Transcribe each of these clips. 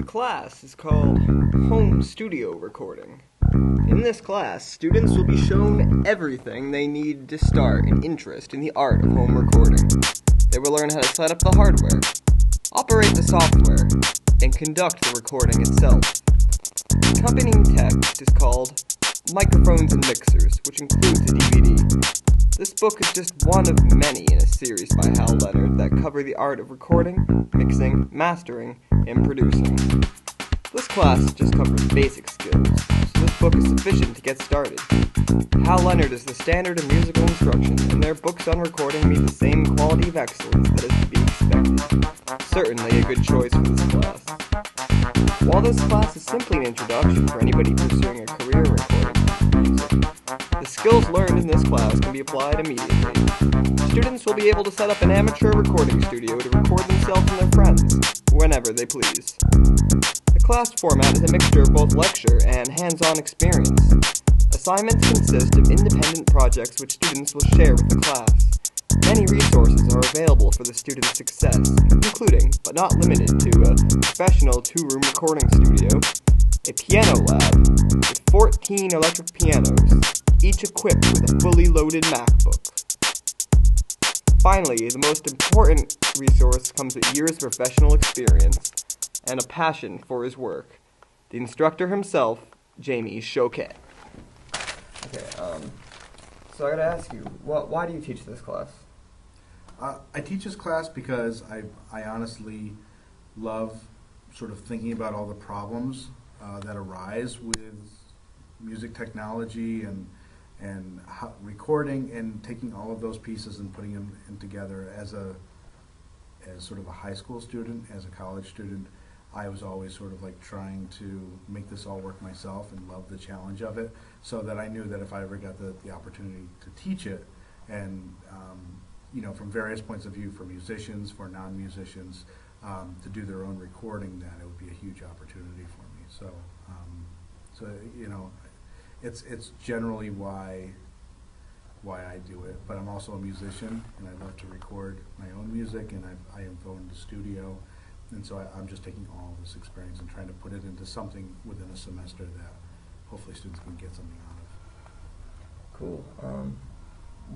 class is called Home Studio Recording. In this class, students will be shown everything they need to start an interest in the art of home recording. They will learn how to set up the hardware, operate the software, and conduct the recording itself. The accompanying text is called Microphones and Mixers, which includes a DVD. This book is just one of many in a series by Hal Leonard that cover the art of recording, mixing, mastering, and producing. This class just covers basic skills, so this book is sufficient to get started. Hal Leonard is the standard of musical instruction, and their books on recording meet the same quality of excellence that is to be expected. Certainly a good choice for this class. While this class is simply an introduction for anybody pursuing a career in recording music, the skills learned in this class can be applied immediately. Students will be able to set up an amateur recording studio to record themselves and their friends, whenever they please. The class format is a mixture of both lecture and hands-on experience. Assignments consist of independent projects which students will share with the class. Many resources are available for the student's success, including, but not limited to, a professional 2-room recording studio, a piano lab with 14 electric pianos, each equipped with a fully loaded MacBook. Finally, the most important resource comes with years of professional experience and a passion for his work. The instructor himself, Jamie Choquette. Okay, so I gotta ask you, why do you teach this class? I teach this class because I honestly love sort of thinking about all the problems that arise with music technology and recording, and taking all of those pieces and putting them in together. As sort of a high school student, as a college student, I was always sort of like trying to make this all work myself and love the challenge of it, so that I knew that if I ever got the opportunity to teach it, and from various points of view, for musicians, for non-musicians, to do their own recording, then it would be a huge opportunity for me. So it's generally why I do it. But I'm also a musician, and I love to record my own music, and I am going to studio, and so I'm just taking all of this experience and trying to put it into something within a semester that hopefully students can get something out of. Cool.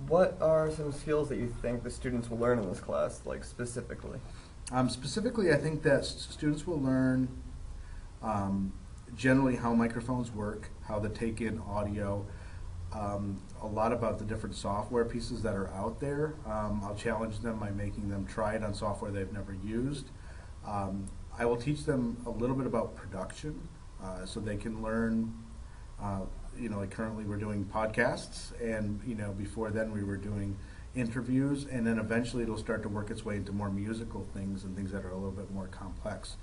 What are some skills that you think the students will learn in this class, like specifically? Specifically, I think that students will learn generally how microphones work, how to take in audio, a lot about the different software pieces that are out there. I'll challenge them by making them try it on software they've never used. I will teach them a little bit about production, so they can learn. Like currently we're doing podcasts, and before then we were doing interviews, and then eventually it'll start to work its way into more musical things and things that are a little bit more complex.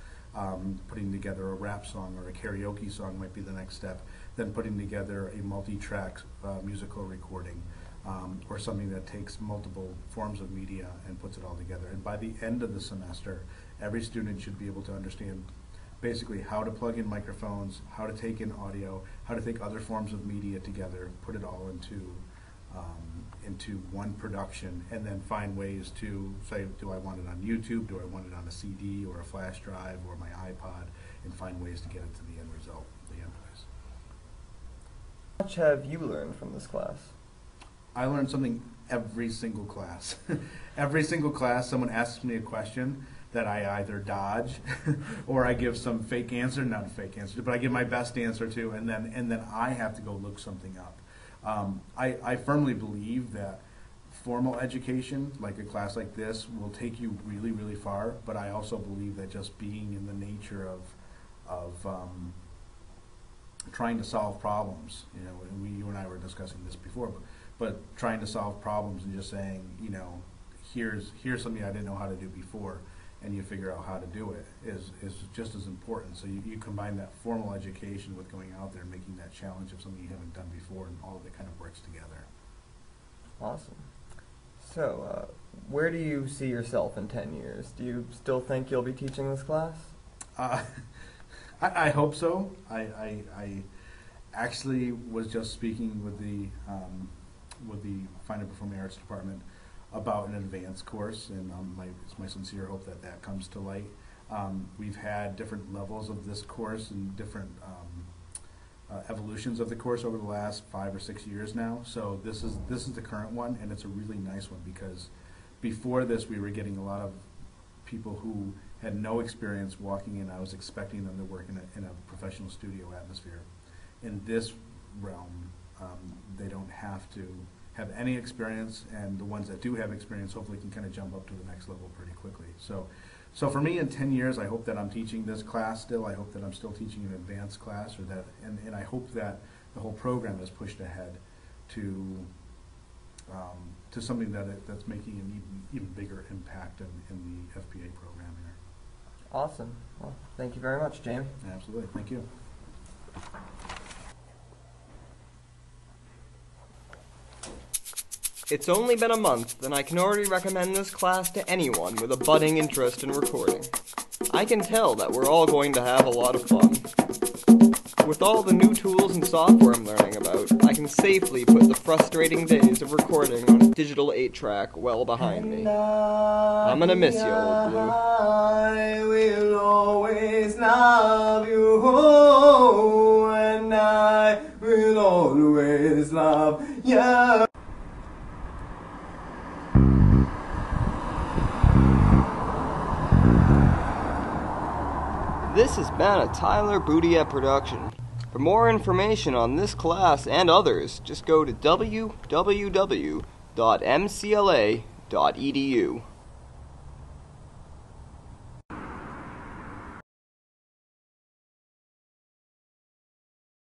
Putting together a rap song or a karaoke song might be the next step. Then putting together a multi-track musical recording, or something that takes multiple forms of media and puts it all together. And by the end of the semester, every student should be able to understand basically how to plug in microphones, how to take in audio, how to take other forms of media together, put it all into one production, and then find ways to say, do I want it on YouTube, do I want it on a CD or a flash drive or my iPod, and find ways to get it to the end result, the end place. How much have you learned from this class? I learned something every single class. Every single class someone asks me a question that I either dodge or I give some fake answer, not a fake answer, but I give my best answer to, and then I have to go look something up. I firmly believe that formal education, like a class like this, will take you really, really far, but I also believe that just being in the nature of trying to solve problems, you and I were discussing this before, but trying to solve problems and just saying, here's something I didn't know how to do before, and you figure out how to do it is just as important. So you combine that formal education with going out there and making that challenge of something you haven't done before, and all of it kind of works together. Awesome. So, where do you see yourself in 10 years? Do you still think you'll be teaching this class? I hope so. I actually was just speaking with the Fine and Performing Arts Department about an advanced course, and it's my sincere hope that comes to light. We've had different levels of this course and different evolutions of the course over the last 5 or 6 years now. So this is the current one, and it's a really nice one because before this we were getting a lot of people who had no experience walking in. I was expecting them to work in a professional studio atmosphere. In this realm, they don't have to have any experience, and the ones that do have experience hopefully can kind of jump up to the next level pretty quickly. So for me, in 10 years, I hope that I'm teaching this class still. I hope that I'm still teaching an advanced class, and I hope that the whole program is pushed ahead to something that's making an even bigger impact in the FPA program here. Awesome. Well, thank you very much, Jamie. Absolutely. Thank you. It's only been a month, and I can already recommend this class to anyone with a budding interest in recording. I can tell that we're all going to have a lot of fun. With all the new tools and software I'm learning about, I can safely put the frustrating days of recording on a digital 8-track well behind me. I'm gonna miss you, Old Blue. I will always love you, and I will always love you. This has been a Tyler Boudiette production. For more information on this class and others, just go to www.mcla.edu.